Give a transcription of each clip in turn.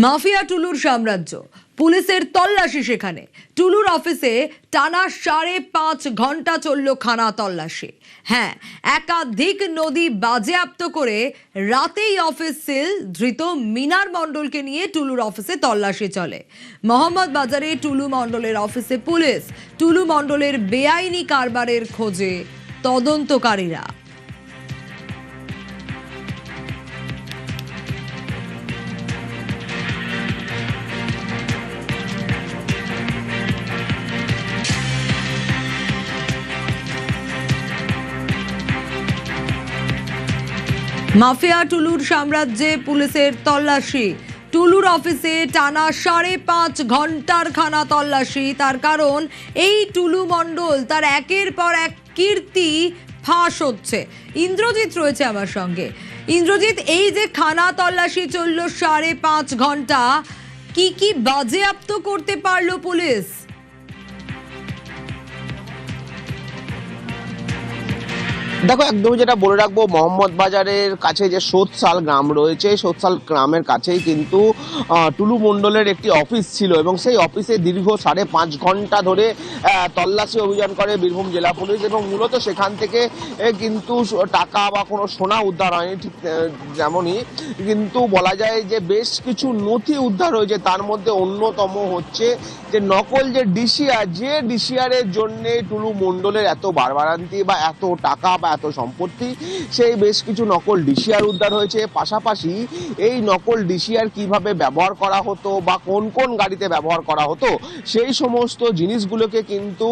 Mafia টুলুর সাম্রাজ্য, পুলিশের তল্লাশি সেখানে। টুলুর অফিসে টানা 5.5 ঘন্টা চলল খানা তল্লাশি। হ্যাঁ, একাধিক নদী বাজেয়াপ্ত করে রাতেই অফিস সিল। ধৃত মিনার মণ্ডলকে নিয়ে টুলুর অফিসে তল্লাশি চলে। মোহাম্মদ বাজারে টুলু মণ্ডলের অফিসে পুলিশ। টুলু মণ্ডলের বেআইনি কারবারের খোঁজে তদন্তকারীরা। মাফিয়া টুলুর সাম্রাজ্যে পুলিশের তল্লাশি। টুলুর অফিসে টানা 5.5 ঘন্টার খানা তল্লাশি। তার কারণ, এই টুলু মণ্ডল তার একের পর এক কীর্তি ফাঁস হচ্ছে। ইন্দ্রজিৎ রয়েছে আমার সঙ্গে। ইন্দ্রজিৎ, এই যে খানা তল্লাশি চলল 5.5 ঘন্টা, কি কি বাজেয়াপ্ত করতে পারলো পুলিশ? দেখো, একদমই যেটা বলে রাখবো, মোহাম্মদ বাজারের কাছে যে সোৎসাল গ্রাম রয়েছে, সোৎসাল গ্রামের কাছেই কিন্তু টুলু মণ্ডলের একটি অফিস ছিল এবং সেই অফিসে দীর্ঘ 5.5 ঘন্টা ধরে তল্লাশি অভিযান করে বীরভূম জেলা পুলিশ। এবং মূলত সেখান থেকে কিন্তু টাকা বা কোনো সোনা উদ্ধার হয়নি, ঠিক যেমনই কিন্তু বলা যায় যে বেশ কিছু নথি উদ্ধার হয়েছে। তার মধ্যে অন্যতম হচ্ছে যে নকল যে ডিসিআর, যে ডিসিআরের জন্য টুলু মণ্ডলের এত বাড়বাড়ন্তি বা এত টাকা বা এত সম্পত্তি, সেই বেশ কিছু নকল ডিসিআর উদ্ধার হয়েছে। পাশাপাশি এই নকল ডিসিআর কিভাবে ব্যবহার করা হতো বা কোন কোন গাড়িতে ব্যবহার করা হতো, সেই সমস্ত জিনিসগুলোকে কিন্তু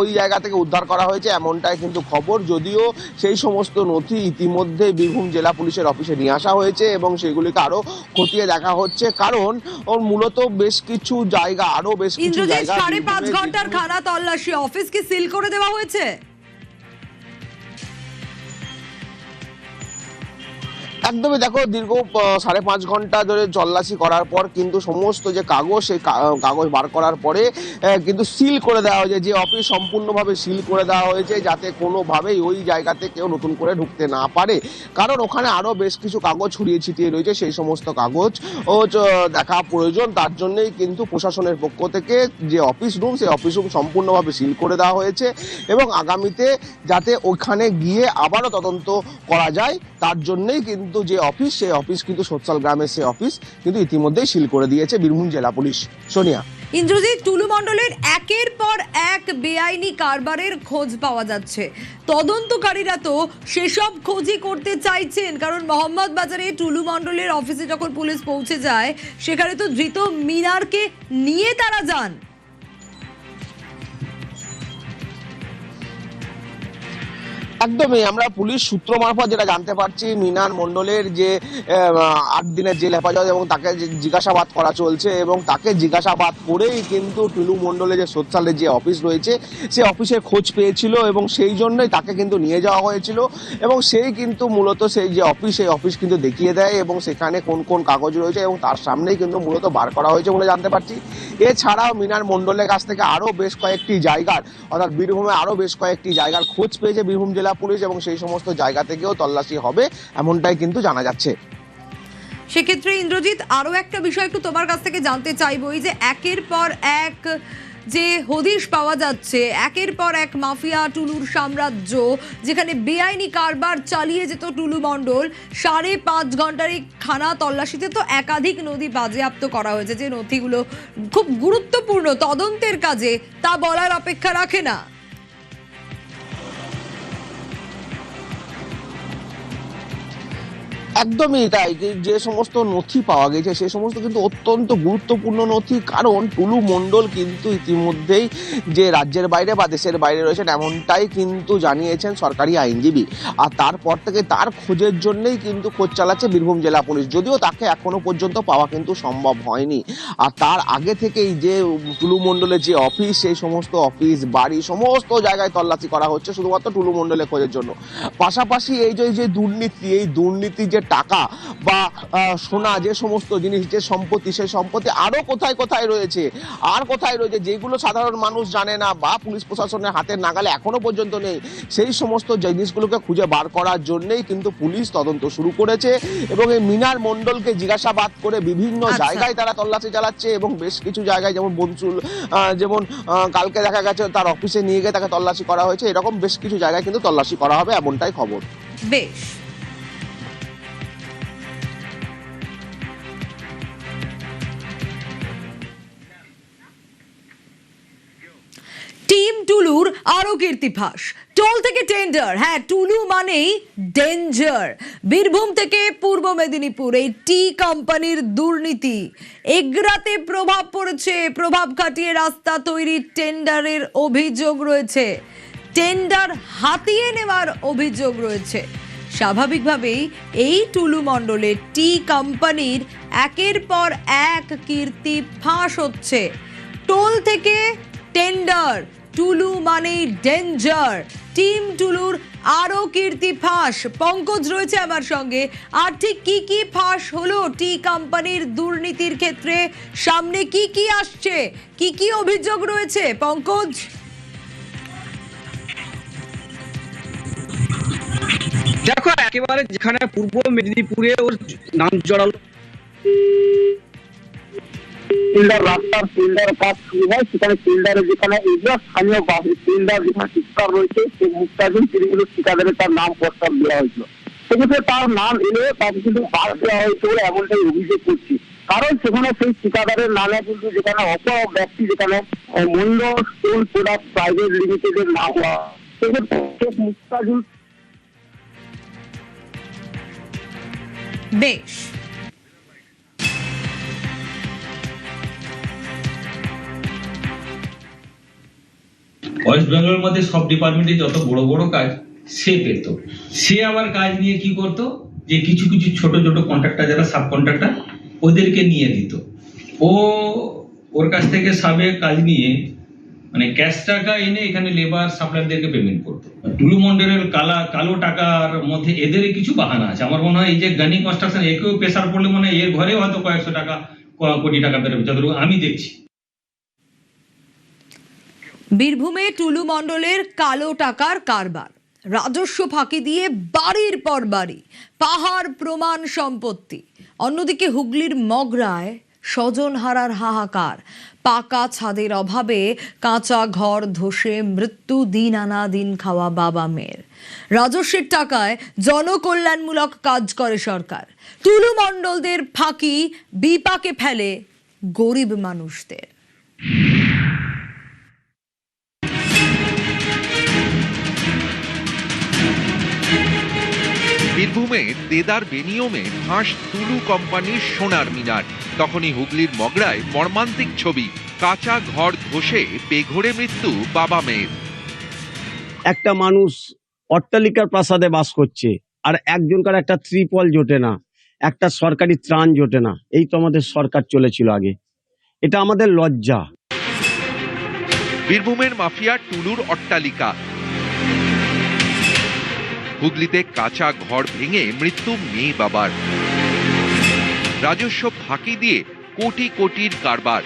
ওই জায়গা থেকে উদ্ধার করা হয়েছে, এমনটাই কিন্তু খবর। যদিও সেই সমস্ত নথি ইতিমধ্যে বীরভূম জেলা পুলিশের অফিসে নিয়ে আসা হয়েছে এবং সেগুলিকে আরো খতিয়ে দেখা হচ্ছে, কারণ মূলত বেশ কিছু জায়গা, আরো বেশ কিছু জায়গা। 5.5 ঘন্টার খানা তল্লাশি, অফিসকে সিল করে দেওয়া হয়েছে। একদমই, দেখো, দীর্ঘ 5.5 ঘন্টা ধরে তল্লাশি করার পর কিন্তু সমস্ত যে কাগজ, সেই কাগজ বার করার পরে কিন্তু সিল করে দেওয়া হয়েছে। যে অফিস সম্পূর্ণভাবে সিল করে দেওয়া হয়েছে, যাতে কোনোভাবেই ওই জায়গাতে কেউ নতুন করে ঢুকতে না পারে, কারণ ওখানে আরো বেশ কিছু কাগজ ছড়িয়ে ছিটিয়ে রয়েছে। সেই সমস্ত কাগজ দেখা প্রয়োজন, তার জন্যই কিন্তু প্রশাসনের পক্ষ থেকে যে অফিস রুম, সেই অফিস রুম সম্পূর্ণভাবে সিল করে দেওয়া হয়েছে এবং আগামীতে যাতে ওখানে গিয়ে আবারও তদন্ত করা যায়, তার জন্যই কিন্তু যে অফিস, সেই অফিস কিন্তু সোৎসাল গ্রামের সেই অফিস কিন্তু ইতিমধ্যেই সিল করে দিয়েছে বীরভূম জেলা পুলিশ। সোনিয়া। ইন্দ্রজিৎ, টুলু মণ্ডলের একের পর এক বেআইনি কারবারের খোঁজ পাওয়া যাচ্ছে। তদন্তকারীরা তো সেসব খোঁজই করতে চাইছেন, কারণ মোহাম্মদ বাজারে টুলু মণ্ডলের অফিসে যখন পুলিশ পৌঁছে যায়, সেখানে তো ধৃত মিনারকে নিয়ে তারা যান। একদমই, আমরা পুলিশ সূত্র মারফত যেটা জানতে পারছি, মিনার মণ্ডলের যে 8 দিনের জেল হেফাজত এবং তাকে জিজ্ঞাসাবাদ করা চলছে এবং তাকে জিজ্ঞাসাবাদ করেই কিন্তু টুলু মণ্ডলের যে সোৎসালের যে অফিস রয়েছে, সেই অফিসের খোঁজ পেয়েছিল এবং সেই জন্যই তাকে কিন্তু নিয়ে যাওয়া হয়েছিল এবং সেই কিন্তু মূলত সেই যে অফিস, সেই অফিস কিন্তু দেখিয়ে দেয় এবং সেখানে কোন কোন কাগজ রয়েছে এবং তার সামনেই কিন্তু মূলত বার করা হয়েছে বলে জানতে পারছি। এছাড়াও মিনার মণ্ডলের কাছ থেকে আরো বেশ কয়েকটি জায়গার, অর্থাৎ বীরভূমে আরো বেশ কয়েকটি জায়গার খোঁজ পেয়েছে বীরভূম জেলা পুলিশ এবং সেই সমস্ত জায়গা থেকেও তল্লাশি হবে, এমনটাই কিন্তু জানা যাচ্ছে। সেক্ষেত্রে ইন্দ্রজিৎ, আরো একটা বিষয় একটু তোমার কাছ থেকে জানতে চাইবো। এই যে একের পর এক যে হদিশ পাওয়া যাচ্ছে, একের পর এক মাফিয়া টুলুর সাম্রাজ্য, যেখানে বেআইনি কারবার চালিয়ে যেত টুলু মণ্ডল, 5.5 ঘন্টার এই খানা তল্লাশিতে তো একাধিক নথি বাজেয়াপ্ত করা হয়েছে, যে নথিগুলো খুব গুরুত্বপূর্ণ তদন্তের কাজে, তা বলার অপেক্ষা রাখে না। একদমই তাই, যে সমস্ত নথি পাওয়া গেছে সে সমস্ত কিন্তু অত্যন্ত গুরুত্বপূর্ণ নথি, কারণ টুলু মণ্ডল কিন্তু ইতিমধ্যেই যে রাজ্যের বাইরে বা দেশের বাইরে রয়েছেন, এমনটাই কিন্তু জানিয়েছেন সরকারি আইনজীবী। আর তারপর থেকে তার খোঁজের জন্যই কিন্তু খোঁজ চালাচ্ছে বীরভূম জেলা পুলিশ, যদিও তাকে এখনো পর্যন্ত পাওয়া কিন্তু সম্ভব হয়নি। আর তার আগে থেকেই যে টুলু মণ্ডলের যে অফিস, সেই সমস্ত অফিস, বাড়ি, সমস্ত জায়গায় তল্লাশি করা হচ্ছে শুধুমাত্র টুলু মণ্ডলের খোঁজের জন্য। পাশাপাশি এই যে দুর্নীতি, এই দুর্নীতি যে টাকা বা সোনা, যে সমস্ত জিনিস, যে সম্পত্তি, সেই সম্পত্তি আরও কোথায় কোথায় রয়েছে, আর কোথায় রয়েছে যেগুলো সাধারণ মানুষ জানে না বা পুলিশ প্রশাসনের হাতের নাগালে এখনো পর্যন্ত নেই, সেই সমস্ত জিনিসগুলোকে খুঁজে বার করার জন্যই কিন্তু পুলিশ তদন্ত শুরু করেছে। এবং এই মিনার মণ্ডলকে জিজ্ঞাসাবাদ করে বিভিন্ন জায়গায় তারা তল্লাশি চালাচ্ছে এবং বেশ কিছু জায়গায় যেমন বনচুল, যেমন কালকে দেখা গেছে তার অফিসে নিয়ে গিয়ে তাকে তল্লাশি করা হয়েছে, এরকম বেশ কিছু জায়গায় কিন্তু তল্লাশি করা হবে, এমনটাই খবর। বেশ। টিম টুলুর আরো কীর্তিফাস, টোল থেকে টেন্ডার, হ্যাঁ টুলু মানেই ডেঞ্জার। বীরভূম থেকে পূর্ব মেদিনীপুর এই টি কোম্পানির দুর্নীতি এগরাতে প্রভাব পড়েছে, প্রভাব খাটিয়ে রাস্তা তৈরির টেন্ডারের অভিযোগ রয়েছে, টেন্ডার হাতিয়ে নেওয়ার অভিযোগ রয়েছে। স্বাভাবিকভাবেই এই টুলু মণ্ডলের টি কোম্পানির একের পর এক কীর্তি ফাঁস হচ্ছে। টোল থেকে টেন্ডার, টুলু মানেই ডেঞ্জার, টিম টুলুর আরো কীর্তি ফাঁস। পঙ্কজ রয়েছে আমার সঙ্গে। আর ঠিক কি কি ফাঁস হলো টি কোম্পানির দুর্নীতির ক্ষেত্রে, সামনে কি কি আসছে, কি কি অভিযোগ রয়েছে পঙ্কজ? দেখো, একেবারে যেখানে পূর্ব মেদিনীপুরে ওর নাম জড়ালো রাস্তার টেন্ডার কাজ শুরু হয়, সেখানে টেন্ডারে যেখানে স্থানীয় টেন্ডার যেখানে ঠিকাদার রয়েছে সেই মুক্তাজুল তিরিগুলো ঠিকাদারে তার নাম প্রস্তাব দেওয়া হয়েছিল, সেক্ষেত্রে তার নাম এলে তাকে কিন্তু বাদ দেওয়া হয়েছে বলে এমনটাই অভিযোগ করছি। কারণ সেখানে সেই ঠিকাদারের নামে কিন্তু যেখানে অপর ব্যক্তি, যেখানে মন্ডল স্টোন প্রোডাক্ট প্রাইভেট লিমিটেডের নাম হওয়া, সেক্ষেত্রে মুক্তাজুল। বেশ। ওয়েস্ট বেঙ্গলের মধ্যে সব ডিপার্টমেন্টে যত বড় বড় কাজ সে পেত, সে আবার কাজ নিয়ে কি করত, যে কিছু কিছু ছোট ছোট কন্ট্রাক্টর যারা সাব কন্ট্রাক্টর ওদেরকে নিয়ে দিত। ওর কাছ থেকে সাবে কাজ নিয়ে মানে ক্যাশ টাকা এনে এখানে লেবার সাপ্লায়ারদেরকে পেমেন্ট করতো। টুলু মন্ডলের কালো টাকার মধ্যে এদের কিছু বাহানা আছে। আমার মনে হয় এই যে গানি কনস্ট্রাকশন, একেও প্রেসার পড়লে মনে হয় এর ঘরে হয়তো কয়েকশো টাকা কোটি টাকা বেরোবে, যতটুকু আমি দেখছি। বীরভূমে টুলু মণ্ডলের কালো টাকার কারবার, রাজস্ব ফাঁকি দিয়ে বাড়ির পর বাড়ি, পাহাড় প্রমাণ সম্পত্তি। অন্যদিকে হুগলির মগরায় স্বজন হারার হাহাকার, পাকা ছাদের অভাবে কাঁচা ঘর ধসে মৃত্যু, দিন আনা দিন খাওয়া বাবা মেয়ের। রাজস্বের টাকায় জনকল্যাণমূলক কাজ করে সরকার, টুলু মণ্ডলদের ফাঁকি বিপাকে ফেলে গরিব মানুষদের। বীরভূমের দেদার বেনিয়মে ফাঁস টুলু কোম্পানির সোনার মিনার। তখনই হুগলির মগরায় মর্মান্তিক ছবি, কাঁচা ঘর ধসে বেঘোরে মৃত্যু বাবা মেয়ের। একটা মানুষ অট্টালিকার প্রাসাদে বাস করছে আর একজনকার একটা ত্রিপল জোটে না, একটা সরকারি ত্রাণ জোটে না। এই তো আমাদের সরকার চলেছিল আগে, এটা আমাদের লজ্জা। বীরভূমের মাফিয়া টুলুর অট্টালিকা। হুগলিতে কাঁচা ঘর ভেঙে মৃত্যু মেয়ে বাবার। রাজস্ব ফাঁকি দিয়ে কোটি কোটির কারবার।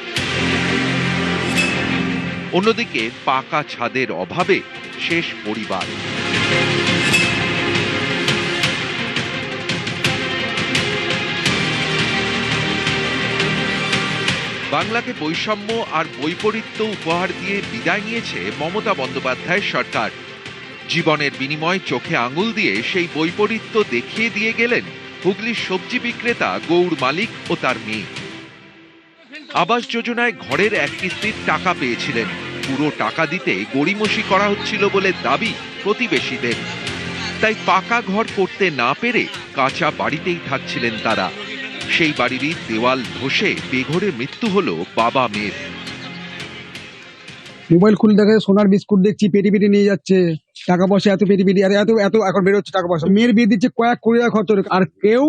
অন্যদিকে পাকা ছাদের অভাবে শেষ পরিবার। বাংলাকে বৈষম্য আর বৈপরীত্য উপহার দিয়ে বিদায় নিয়েছে মমতা বন্দ্যোপাধ্যায়ের সরকার। জীবনের বিনিময়ে চোখে আঙুল দিয়ে সেই বৈপরীত্য দেখিয়ে দিয়ে গেলেন হুগলির সবজি বিক্রেতা গৌর মালিক ও তার মেয়ে। আবাস যোজনায় ঘরের এক কিস্তির টাকা পেয়েছিলেন, পুরো টাকা দিতে গড়িমসি করা হচ্ছিল বলে দাবি প্রতিবেশীদের। তাই পাকা ঘর করতে না পেরে কাঁচা বাড়িতেই থাকছিলেন তারা। সেই বাড়িরই দেওয়াল ধসে বেঘোরে মৃত্যু হলো বাবা মেয়ের। মোবাইল খুলে দেখা যায় সোনার বিস্কুট দেখছি, পেটি পেটি নিয়ে যাচ্ছে, টাকা পয়সা এত পেটি পেটি, আর এত এত এখন বেরোচ্ছে টাকা পয়সা। মেয়ের বিয়ে দিচ্ছে কয়েক কোটি টাকা খরচ, আর কেউ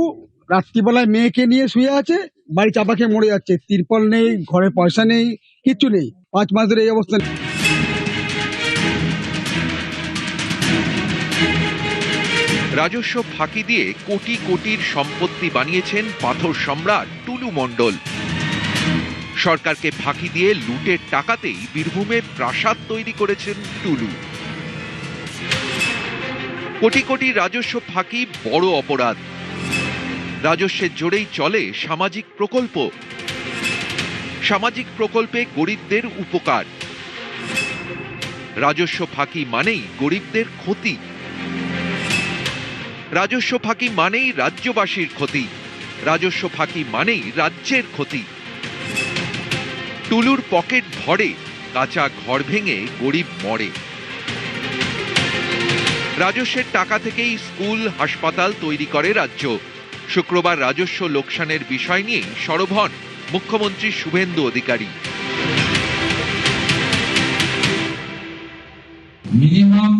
রাত্রিবেলায় মেয়েকে নিয়ে শুয়ে আছে, বাড়ি চাপা খেয়ে মরে যাচ্ছে। তিরপল নেই, ঘরে পয়সা নেই, কিচ্ছু নেই। 5 মাস ধরে এই অবস্থা। রাজস্ব ফাঁকি দিয়ে কোটি কোটির সম্পত্তি বানিয়েছেন পাথর সম্রাট টুলু মণ্ডল। সরকারকে ফাঁকি দিয়ে লুটের টাকাতেই বীরভূমে প্রাসাদ তৈরি করেছেন টুলু। কোটি কোটি রাজস্ব ফাঁকি বড় অপরাধ। রাজস্বের জোরেই চলে সামাজিক প্রকল্প। সামাজিক প্রকল্পে গরিবদের উপকার। রাজস্ব ফাঁকি মানেই গরিবদের ক্ষতি। রাজস্ব ফাঁকি মানেই রাজ্যবাসীর ক্ষতি। রাজস্ব ফাঁকি মানেই রাজ্যের ক্ষতি। টুলুর পকেট ভরে, কাঁচা ঘর ভেঙে গরিব মরে। রাজস্বের টাকা থেকেই স্কুল, হাসপাতাল তৈরি করে রাজ্য। শুক্রবার রাজস্ব লোকসানের বিষয় নিয়ে সরব হন মুখ্যমন্ত্রী শুভেন্দু অধিকারী। মিনিমাম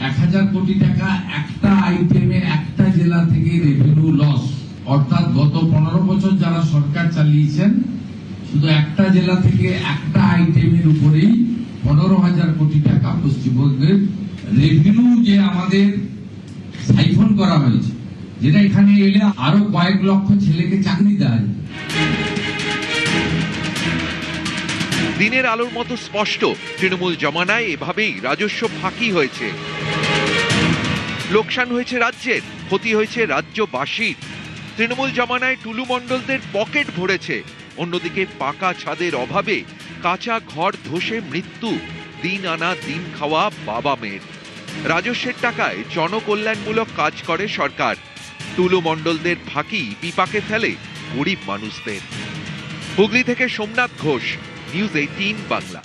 1000 কোটি টাকা একটা আইটেমে একটা জেলা থেকে রেভিনিউ লস, অর্থাৎ গত 15 বছর যারা সরকার চালিয়েছেন শুধু একটা জেলা থেকে একটা আইটেমের উপরেই 15,000 কোটি টাকা পশ্চিমবঙ্গের রেভিনিউ যে আমাদের সাইফন করা হয়েছে, যেটা এখানে এলে আরো কয়েক লক্ষ ছেলেকে চাকরি দেয়। দিনের আলোর মতো স্পষ্ট, তৃণমূল জমানায় এভাবেই রাজস্ব ফাঁকি হয়েছে। লোকসান হয়েছে রাজ্যের, ক্ষতি হয়েছে রাজ্যবাসীর। তৃণমূল জমানায় টুলু মণ্ডলদের পকেট ভরেছে, অন্যদিকে পাকা ছাদের অভাবে কাঁচা ঘর ধসে মৃত্যু, দিন আনা দিন খাওয়া বাবা মেয়ের। রাজস্বের টাকায় জনকল্যাণমূলক কাজ করে সরকার। টুলু মণ্ডলদের ফাঁকি বিপাকে ফেলে গরিব মানুষদের। হুগলি থেকে সোমনাথ ঘোষ, নিউজ 18 বাংলা।